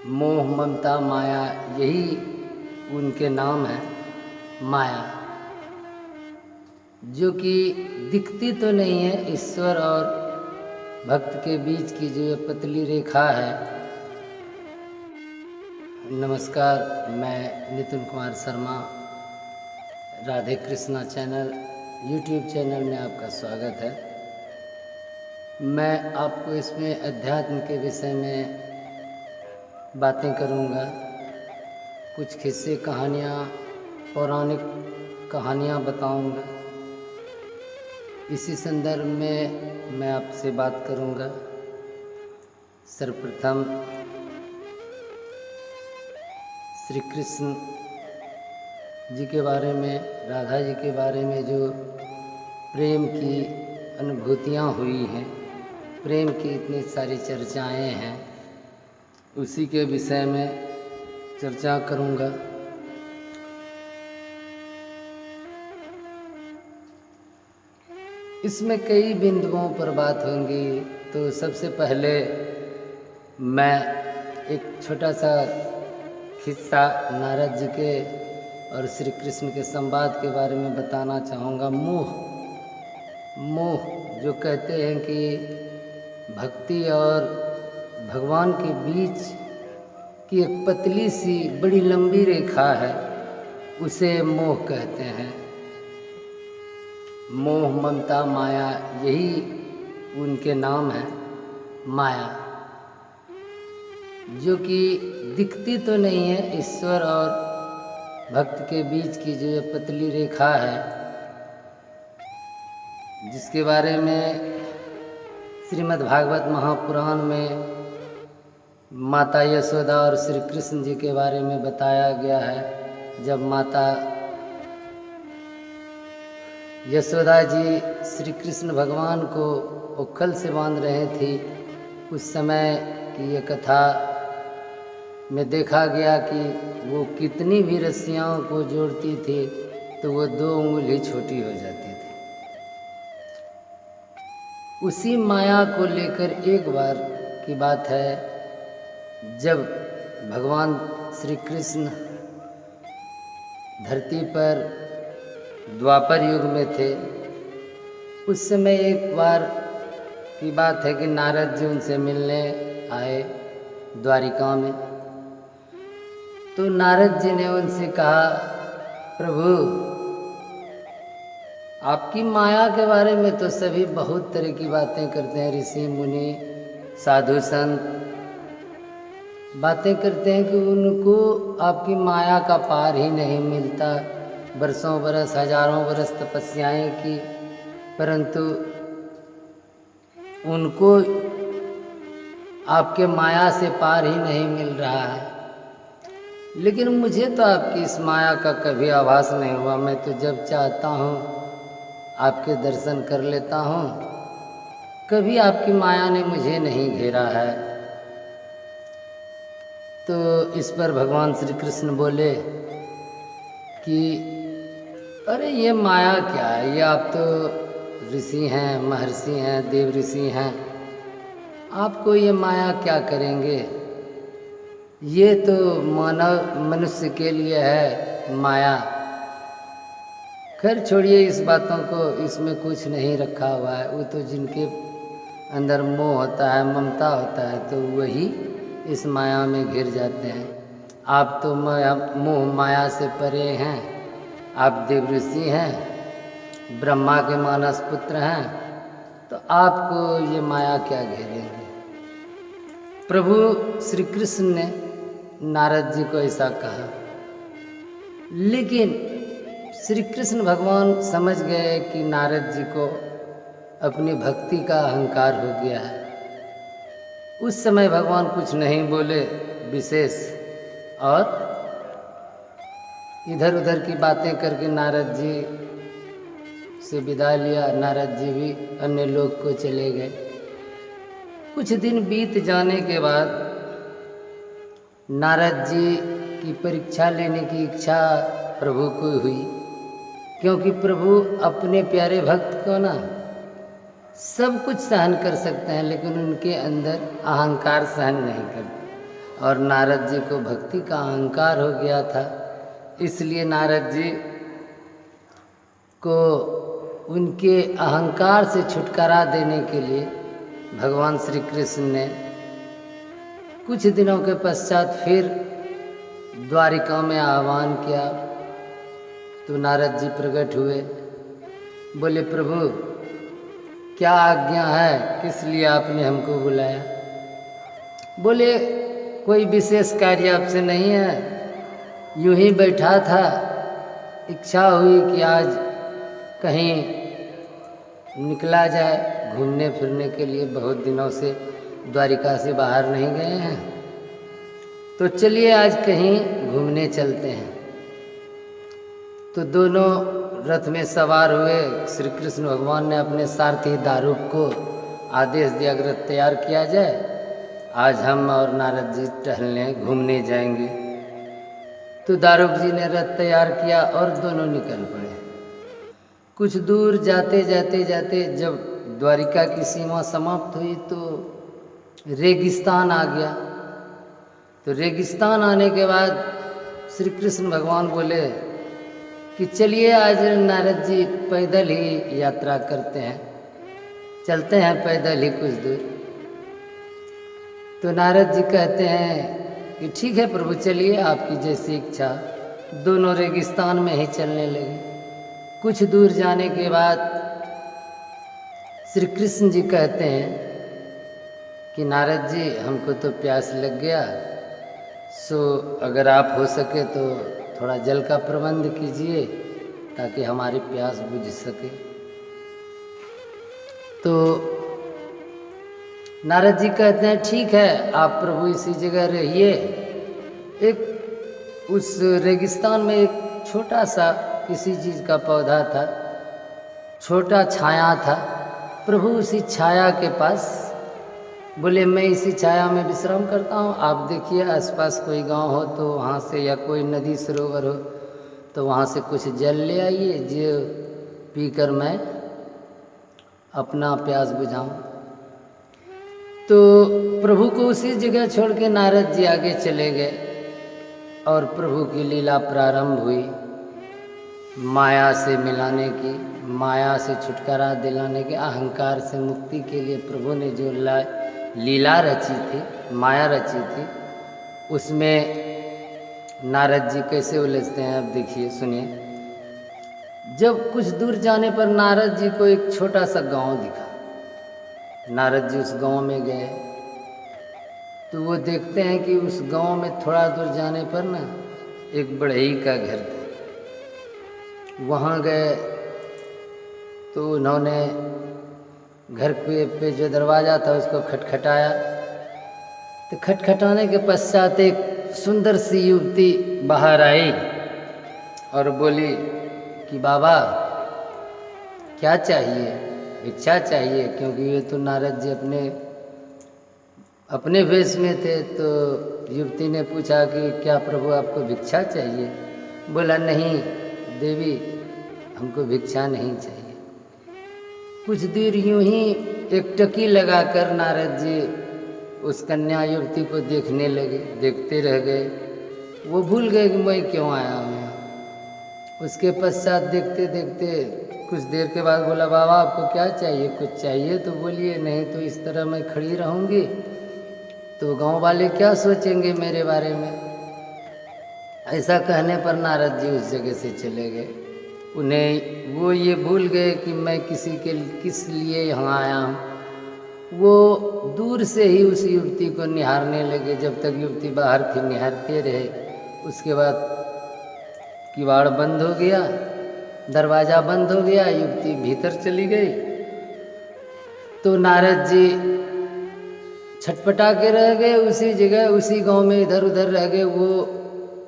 मोह ममता माया, यही उनके नाम है। माया जो कि दिखती तो नहीं है, ईश्वर और भक्त के बीच की जो ये पतली रेखा है। नमस्कार, मैं Nitin Kumar Sharma, Radhe Krishna channel YouTube channel में आपका स्वागत है। मैं आपको इसमें अध्यात्म के विषय में बातें करूंगा, कुछ किस्से कहानियाँ, पौराणिक कहानियाँ बताऊंगा। इसी संदर्भ में मैं आपसे बात करूंगा। सर्वप्रथम श्री कृष्ण जी के बारे में, राधा जी के बारे में जो प्रेम की अनुभूतियाँ हुई हैं, प्रेम की इतनी सारी चर्चाएं हैं, उसी के विषय में चर्चा करूंगा। इसमें कई बिंदुओं पर बात होंगी। तो सबसे पहले मैं एक छोटा सा किस्सा नारद जी के और श्री कृष्ण के संवाद के बारे में बताना चाहूँगा। मोह जो कहते हैं कि भक्ति और भगवान के बीच की एक पतली सी बड़ी लंबी रेखा है, उसे मोह कहते हैं। मोह ममता माया, यही उनके नाम है। माया जो कि दिखती तो नहीं है, ईश्वर और भक्त के बीच की जो ये पतली रेखा है, जिसके बारे में श्रीमद् भागवत महापुराण में माता यशोदा और श्री कृष्ण जी के बारे में बताया गया है। जब माता यशोदा जी श्री कृष्ण भगवान को उखल से बांध रहे थी, उस समय की ये कथा में देखा गया कि वो कितनी भी रस्सियों को जोड़ती थी तो वो 2 उंगली छोटी हो जाती थी। उसी माया को लेकर एक बार की बात है, जब भगवान श्री कृष्ण धरती पर द्वापर युग में थे, उस समय एक बार की बात है कि नारद जी उनसे मिलने आए द्वारिका में। तो नारद जी ने उनसे कहा, प्रभु आपकी माया के बारे में तो सभी बहुत तरह की बातें करते हैं, ऋषि मुनि साधु संत बातें करते हैं कि उनको आपकी माया का पार ही नहीं मिलता। बरसों बरस, हजारों बरस तपस्याएं की, परंतु उनको आपके माया से पार ही नहीं मिल रहा है। लेकिन मुझे तो आपकी इस माया का कभी आभास नहीं हुआ। मैं तो जब चाहता हूँ आपके दर्शन कर लेता हूँ, कभी आपकी माया ने मुझे नहीं घेरा है। तो इस पर भगवान श्री कृष्ण बोले कि अरे ये माया क्या है, ये आप तो ऋषि हैं, महर्षि हैं, देव ऋषि हैं, आपको ये माया क्या करेंगे। ये तो मानव मनुष्य के लिए है माया। खैर छोड़िए इस बातों को, इसमें कुछ नहीं रखा हुआ है। वो तो जिनके अंदर मोह होता है, ममता होता है, तो वही इस माया में घिर जाते हैं। आप तो मोह माया से परे हैं, आप देव ऋषि हैं, ब्रह्मा के मानस पुत्र हैं, तो आपको ये माया क्या घेरेंगे। प्रभु श्री कृष्ण ने नारद जी को ऐसा कहा, लेकिन श्री कृष्ण भगवान समझ गए कि नारद जी को अपनी भक्ति का अहंकार हो गया है। उस समय भगवान कुछ नहीं बोले विशेष, और इधर उधर की बातें करके नारद जी से विदा लिया। नारद जी भी अन्य लोक को चले गए। कुछ दिन बीत जाने के बाद नारद जी की परीक्षा लेने की इच्छा प्रभु को हुई, क्योंकि प्रभु अपने प्यारे भक्त को ना सब कुछ सहन कर सकते हैं, लेकिन उनके अंदर अहंकार सहन नहीं करते। और नारद जी को भक्ति का अहंकार हो गया था। इसलिए नारद जी को उनके अहंकार से छुटकारा देने के लिए भगवान श्री कृष्ण ने कुछ दिनों के पश्चात फिर द्वारिका में आह्वान किया। तो नारद जी प्रकट हुए, बोले प्रभु क्या आज्ञा है, किस लिए आपने हमको बुलाया? बोले कोई विशेष कार्य आपसे नहीं है, यूं ही बैठा था, इच्छा हुई कि आज कहीं निकला जाए घूमने फिरने के लिए, बहुत दिनों से द्वारिका से बाहर नहीं गए हैं, तो चलिए आज कहीं घूमने चलते हैं। तो दोनों रथ में सवार हुए। श्री कृष्ण भगवान ने अपने सारथी दारूक को आदेश दिया, रथ तैयार किया जाए, आज हम और नारद जी टहलने घूमने जाएंगे। तो दारूक जी ने रथ तैयार किया और दोनों निकल पड़े। कुछ दूर जाते जाते जाते जब द्वारिका की सीमा समाप्त हुई तो रेगिस्तान आ गया। तो रेगिस्तान आने के बाद श्री कृष्ण भगवान बोले कि चलिए आज नारद जी पैदल ही यात्रा करते हैं, चलते हैं पैदल ही कुछ दूर। तो नारद जी कहते हैं कि ठीक है प्रभु, चलिए आपकी जैसी इच्छा। दोनों रेगिस्तान में ही चलने लगे। कुछ दूर जाने के बाद श्री कृष्ण जी कहते हैं कि नारद जी हमको तो प्यास लग गया, सो अगर आप हो सके तो थोड़ा जल का प्रबंध कीजिए ताकि हमारी प्यास बुझ सके। तो नारद जी कहते हैं ठीक है, आप प्रभु इसी जगह रहिए। एक उस रेगिस्तान में एक छोटा सा किसी चीज़ का पौधा था, छोटा छाया था। प्रभु उसी छाया के पास बोले मैं इसी छाया में विश्राम करता हूँ, आप देखिए आसपास कोई गांव हो तो वहाँ से, या कोई नदी सरोवर हो तो वहाँ से कुछ जल ले आइए, जो पीकर मैं अपना प्यास बुझाऊँ। तो प्रभु को उसी जगह छोड़ के नारद जी आगे चले गए और प्रभु की लीला प्रारंभ हुई। माया से मिलाने की, माया से छुटकारा दिलाने के, अहंकार से मुक्ति के लिए प्रभु ने जो लीला रची थी, माया रची थी, उसमें नारद जी कैसे उलझते हैं अब देखिए, सुनिए। जब कुछ दूर जाने पर नारद जी को एक छोटा सा गांव दिखा। नारद जी उस गांव में गए तो वो देखते हैं कि उस गांव में थोड़ा दूर जाने पर ना एक बढ़ई का घर था। वहाँ गए तो उन्होंने घर पे जो दरवाज़ा था उसको खटखटाया। तो खटखटाने के पश्चात एक सुंदर सी युवती बाहर आई और बोली कि बाबा क्या चाहिए, भिक्षा चाहिए, क्योंकि ये तो नारद जी अपने वेश में थे। तो युवती ने पूछा कि क्या प्रभु आपको भिक्षा चाहिए? बोला नहीं देवी, हमको भिक्षा नहीं चाहिए। कुछ देर यूं ही एक टकी लगाकर नारद जी उस कन्या युवती को देखने लगे, देखते रह गए। वो भूल गए कि मैं क्यों आया हूँ। उसके पश्चात देखते देखते कुछ देर के बाद बोला बाबा आपको क्या चाहिए, कुछ चाहिए तो बोलिए, नहीं तो इस तरह मैं खड़ी रहूँगी तो गांव वाले क्या सोचेंगे मेरे बारे में। ऐसा कहने पर नारद जी उस जगह से चले गए। उन्हें वो ये भूल गए कि मैं किस लिए यहाँ आया हूँ। वो दूर से ही उस युवती को निहारने लगे। जब तक युवती बाहर थी निहारते रहे। उसके बाद किवाड़ बंद हो गया, दरवाज़ा बंद हो गया, युवती भीतर चली गई। तो नारद जी छटपटा के रह गए उसी जगह, उसी गांव में इधर उधर रह गए। वो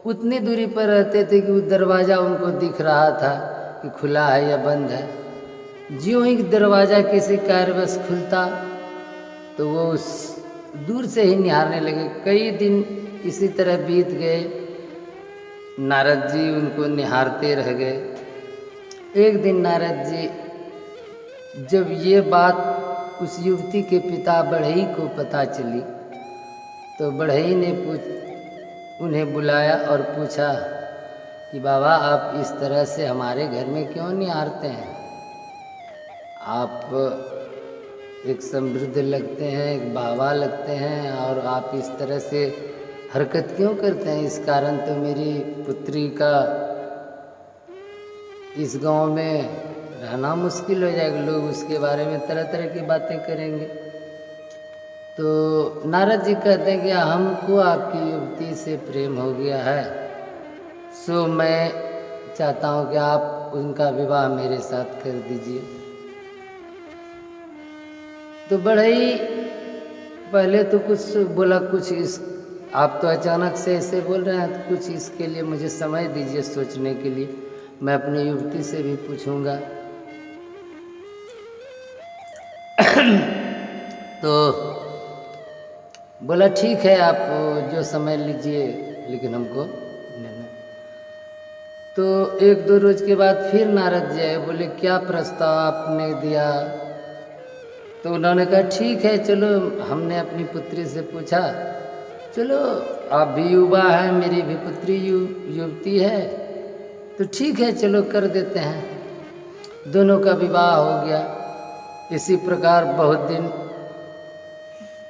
उतनी दूरी पर रहते थे कि वो दरवाज़ा उनको दिख रहा था कि खुला है या बंद है। ज्यों ही दरवाज़ा किसी कारणवश खुलता तो वो उस दूर से ही निहारने लगे। कई दिन इसी तरह बीत गए, नारद जी उनको निहारते रह गए। एक दिन नारद जी जब ये बात उस युवती के पिता बढ़ई को पता चली तो बढ़ई ने उन्हें बुलाया और पूछा कि बाबा आप इस तरह से हमारे घर में क्यों नहीं आते हैं? आप एक समृद्ध लगते हैं, एक बाबा लगते हैं, और आप इस तरह से हरकत क्यों करते हैं? इस कारण तो मेरी पुत्री का इस गांव में रहना मुश्किल हो जाएगा, लोग उसके बारे में तरह तरह की बातें करेंगे। तो नारद जी कहते हैं कि हमको आपकी युवती से प्रेम हो गया है, सो मैं चाहता हूँ कि आप उनका विवाह मेरे साथ कर दीजिए। तो बढ़ई पहले तो कुछ बोला, कुछ इस आप तो अचानक से ऐसे बोल रहे हैं, तो कुछ इसके लिए मुझे समय दीजिए सोचने के लिए, मैं अपनी युवती से भी पूछूंगा। तो बोला ठीक है, आप जो समय लीजिए, लेकिन हमको निर्णय। तो एक दो रोज के बाद फिर नारद जी आए, बोले क्या प्रस्ताव आपने दिया? तो उन्होंने कहा ठीक है, चलो हमने अपनी पुत्री से पूछा, चलो आप भी युवा हैं, मेरी भी पुत्री युवती है, तो ठीक है चलो कर देते हैं। दोनों का विवाह हो गया। इसी प्रकार बहुत दिन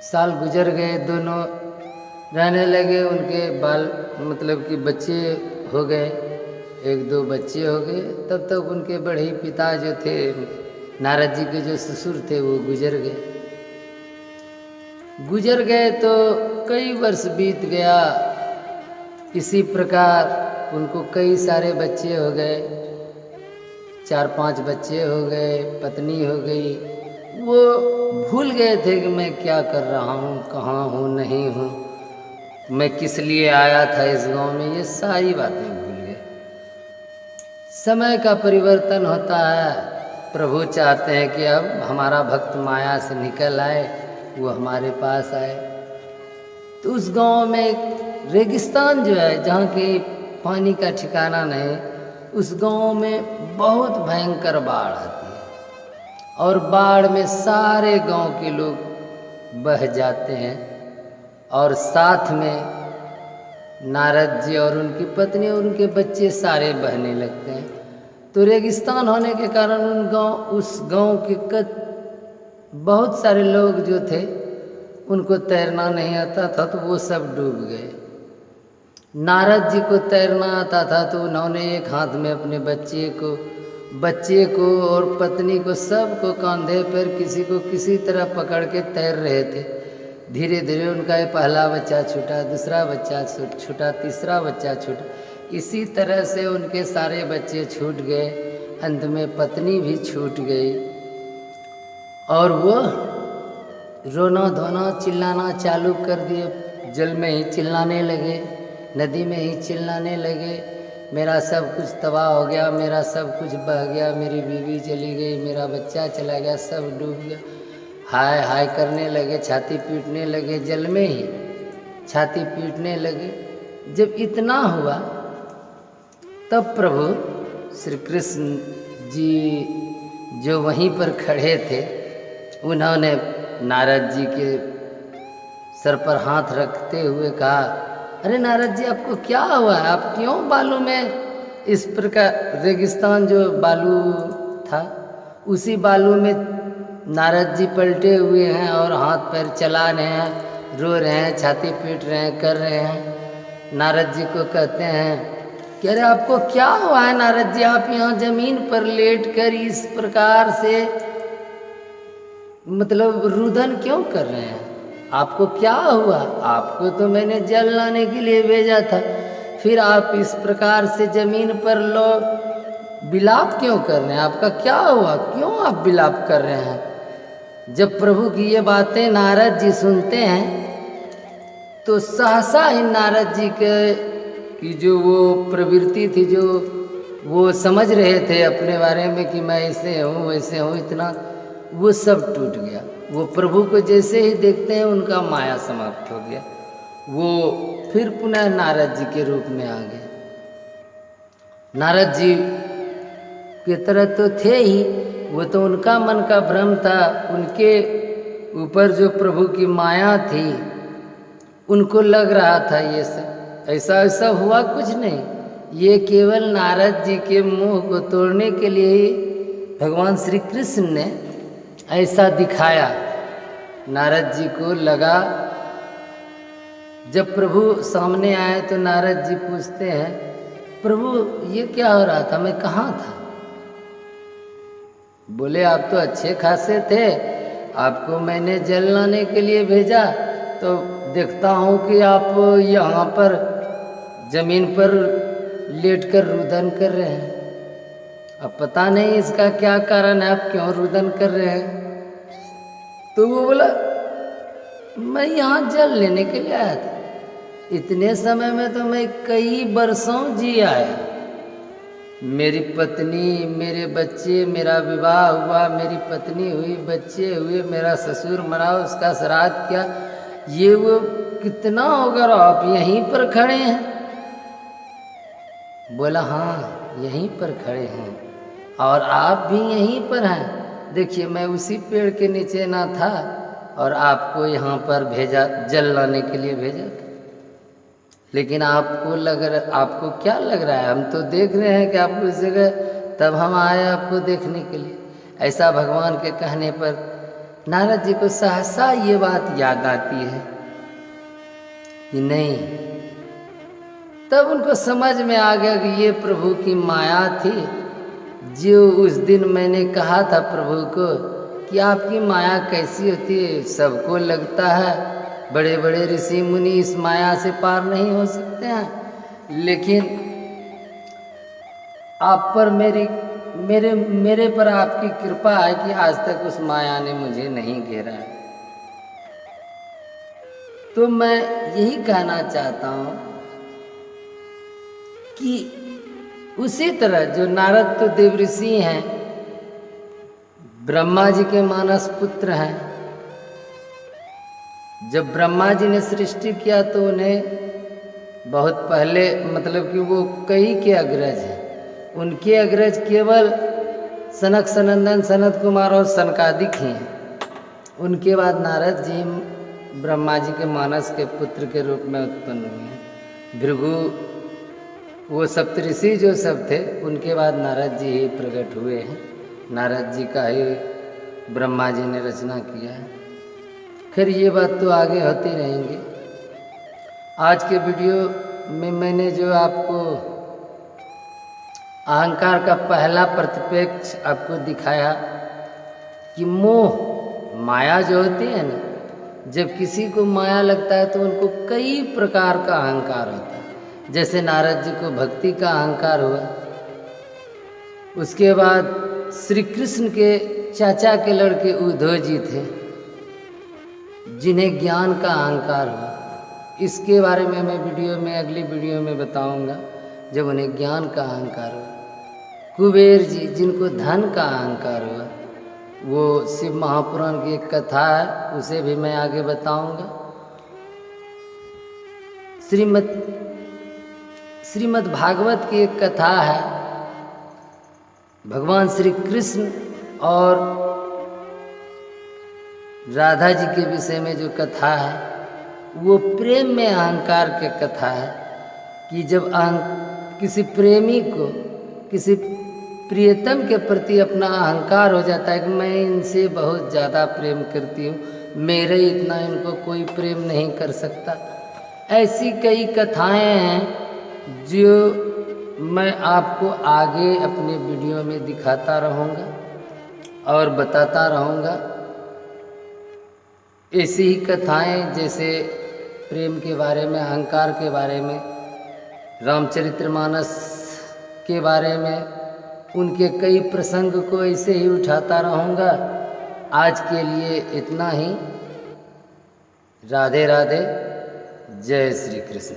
साल गुजर गए, दोनों रहने लगे, उनके बाल मतलब कि बच्चे हो गए, एक दो बच्चे हो गए। तब तक उनके बड़े पिता जो थे, नारद जी के जो ससुर थे, वो गुजर गए। तो कई वर्ष बीत गया। इसी प्रकार उनको कई सारे बच्चे हो गए, 4-5 बच्चे हो गए, पत्नी हो गई। वो भूल गए थे कि मैं क्या कर रहा हूँ, कहाँ हूँ, नहीं हूँ, मैं किस लिए आया था इस गांव में, ये सारी बातें भूल गए। समय का परिवर्तन होता है। प्रभु चाहते हैं कि अब हमारा भक्त माया से निकल आए, वो हमारे पास आए। तो उस गांव में रेगिस्तान जो है, जहाँ के पानी का ठिकाना नहीं, उस गांव में बहुत भयंकर बाढ़ आती है, और बाढ़ में सारे गांव के लोग बह जाते हैं, और साथ में नारद जी और उनकी पत्नी और उनके बच्चे सारे बहने लगते हैं। तो रेगिस्तान होने के कारण उस गांव के बहुत सारे लोग जो थे, उनको तैरना नहीं आता था, तो वो सब डूब गए। नारद जी को तैरना आता था, तो उन्होंने एक हाथ में अपने बच्चे को और पत्नी को, सबको कंधे पर किसी को किसी तरह पकड़ के तैर रहे थे। धीरे धीरे उनका ये पहला बच्चा छूटा, दूसरा बच्चा छूटा, तीसरा बच्चा छूटा। इसी तरह से उनके सारे बच्चे छूट गए। अंत में पत्नी भी छूट गई, और वो रोना धोना चिल्लाना चालू कर दिए। जल में ही चिल्लाने लगे, नदी में ही चिल्लाने लगे, मेरा सब कुछ तबाह हो गया, मेरा सब कुछ बह गया, मेरी बीवी चली गई, मेरा बच्चा चला गया, सब डूब गया। हाय हाय करने लगे, छाती पीटने लगे, जल में ही छाती पीटने लगे। जब इतना हुआ, तब प्रभु श्री कृष्ण जी जो वहीं पर खड़े थे, उन्होंने नारद जी के सर पर हाथ रखते हुए कहा, अरे नारद जी आपको क्या हुआ है? आप क्यों बालू में इस प्रकार, रेगिस्तान जो बालू था, उसी बालू में नारद जी पलटे हुए हैं और हाथ पैर चला रहे हैं, रो रहे हैं, छाती पीट रहे हैं, कर रहे हैं। नारद जी को कहते हैं कि अरे आपको क्या हुआ है नारद जी, आप यहाँ जमीन पर लेट कर इस प्रकार से मतलब रुदन क्यों कर रहे हैं? आपको क्या हुआ? आपको तो मैंने जल लाने के लिए भेजा था, फिर आप इस प्रकार से जमीन पर विलाप क्यों कर रहे हैं? आपका क्या हुआ, क्यों आप विलाप कर रहे हैं? जब प्रभु की ये बातें नारद जी सुनते हैं, तो सहसा ही नारद जी की जो वो प्रवृत्ति थी, जो वो समझ रहे थे अपने बारे में कि मैं ऐसे हूँ वैसे हूँ, इतना वो सब टूट गया। वो प्रभु को जैसे ही देखते हैं, उनका माया समाप्त हो गया। वो फिर पुनः नारद जी के रूप में आ गए। नारद जी की तरह तो थे ही, वो तो उनका मन का भ्रम था। उनके ऊपर जो प्रभु की माया थी, उनको लग रहा था ये सब, ऐसा ऐसा हुआ कुछ नहीं। ये केवल नारद जी के मोह को तोड़ने के लिए ही भगवान श्री कृष्ण ने ऐसा दिखाया। नारद जी को लगा, जब प्रभु सामने आए तो नारद जी पूछते हैं, प्रभु ये क्या हो रहा था, मैं कहाँ था? बोले आप तो अच्छे खासे थे, आपको मैंने जल लाने के लिए भेजा तो देखता हूँ कि आप यहाँ पर जमीन पर लेटकर रुदन कर रहे हैं। अब पता नहीं इसका क्या कारण है, आप क्यों रुदन कर रहे हैं? तो वो बोला मैं यहाँ जल लेने के लिए आया था, इतने समय में तो मैं कई बरसों जी आया, मेरी पत्नी, मेरे बच्चे, मेरा विवाह हुआ, मेरी पत्नी हुई, बच्चे हुए, मेरा ससुर मरा, उसका श्राद्ध किया, ये वो कितना होगा, आप यहीं पर खड़े हैं? बोला हाँ यहीं पर खड़े हैं और आप भी यहीं पर हैं। देखिए मैं उसी पेड़ के नीचे ना था और आपको यहाँ पर भेजा, जल लाने के लिए भेजा, लेकिन आपको क्या लग रहा है, हम तो देख रहे हैं कि आप उस जगह, तब हम आए आपको देखने के लिए। ऐसा भगवान के कहने पर नारद जी को सहसा ये बात याद आती है कि नहीं, तब उनको समझ में आ गया कि ये प्रभु की माया थी। जो उस दिन मैंने कहा था प्रभु को कि आपकी माया कैसी होती है, सबको लगता है बड़े बड़े ऋषि मुनि इस माया से पार नहीं हो सकते हैं, लेकिन आप पर मेरे पर आपकी कृपा है कि आज तक उस माया ने मुझे नहीं घेरा है। तो मैं यही कहना चाहता हूँ कि उसी तरह जो नारद तो देवऋषि हैं, ब्रह्मा जी के मानस पुत्र हैं। जब ब्रह्मा जी ने सृष्टि किया तो उन्हें बहुत पहले, मतलब कि वो कई के अग्रज हैं, उनके अग्रज केवल सनक सनंदन सनत कुमार और सनकादिक ही हैं। उनके बाद नारद जी ब्रह्मा जी के मानस के पुत्र के रूप में उत्पन्न हुए हैं। भृगु, वो सप्तऋषि जो सब थे, उनके बाद नारद जी ही प्रकट हुए हैं। नारद जी का ही ब्रह्मा जी ने रचना किया है। फिर ये बात तो आगे होती रहेंगी। आज के वीडियो में मैंने जो आपको अहंकार का पहला प्रतिपेक्ष आपको दिखाया कि मोह, माया जो होती है ना, जब किसी को माया लगता है तो उनको कई प्रकार का अहंकार होता है। जैसे नारद जी को भक्ति का अहंकार हुआ, उसके बाद श्री कृष्ण के चाचा के लड़के उद्धव जी थे जिन्हें ज्ञान का अहंकार हुआ। इसके बारे में मैं अगली वीडियो में बताऊंगा, जब उन्हें ज्ञान का अहंकार हुआ। कुबेर जी जिनको धन का अहंकार हुआ, वो शिव महापुराण की एक कथा है, उसे भी मैं आगे बताऊंगा। श्रीमद् भागवत की एक कथा है, भगवान श्री कृष्ण और राधा जी के विषय में जो कथा है, वो प्रेम में अहंकार की कथा है कि जब किसी प्रेमी को किसी प्रियतम के प्रति अपना अहंकार हो जाता है कि मैं इनसे बहुत ज़्यादा प्रेम करती हूँ, मेरे इतना इनको कोई प्रेम नहीं कर सकता। ऐसी कई कथाएं हैं जो मैं आपको आगे अपने वीडियो में दिखाता रहूँगा और बताता रहूँगा। ऐसी ही कथाएं जैसे प्रेम के बारे में, अहंकार के बारे में, रामचरितमानस के बारे में, उनके कई प्रसंग को ऐसे ही उठाता रहूँगा। आज के लिए इतना ही। राधे राधे, जय श्री कृष्ण।